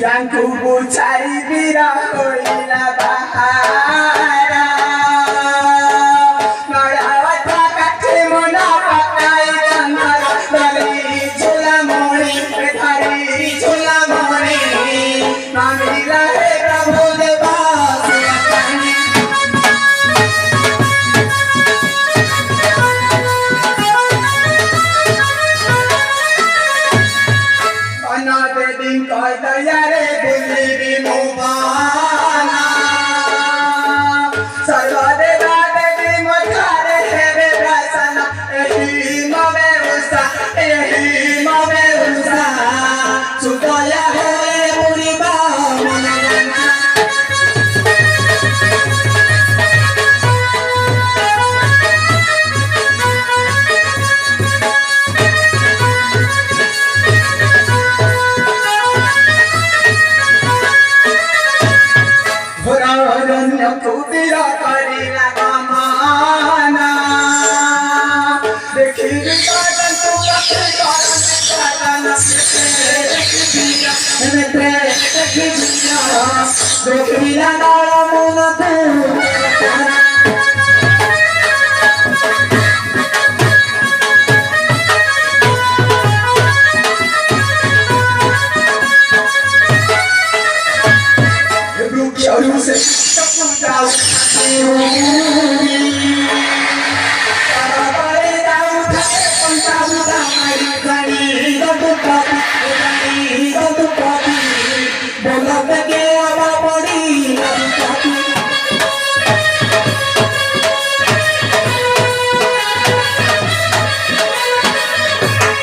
yang ku bucai bira koila bahara marawat pakai mona pakai gantar dari chula moni dari chula moni mamila he prabhu deva दिन कह दया रे दिल्ली मुबाना सर्वदेवा देवी मथारे हेवे प्रसन्न एही मवे उषा सुदया होए मुरिबा kubira karina kamana dekhir kadan tu kakhe karan kadan metre dekhira nara mona tu Sharu se kapudau Parabare dau thare pantabu damari gani gotu pati bola bege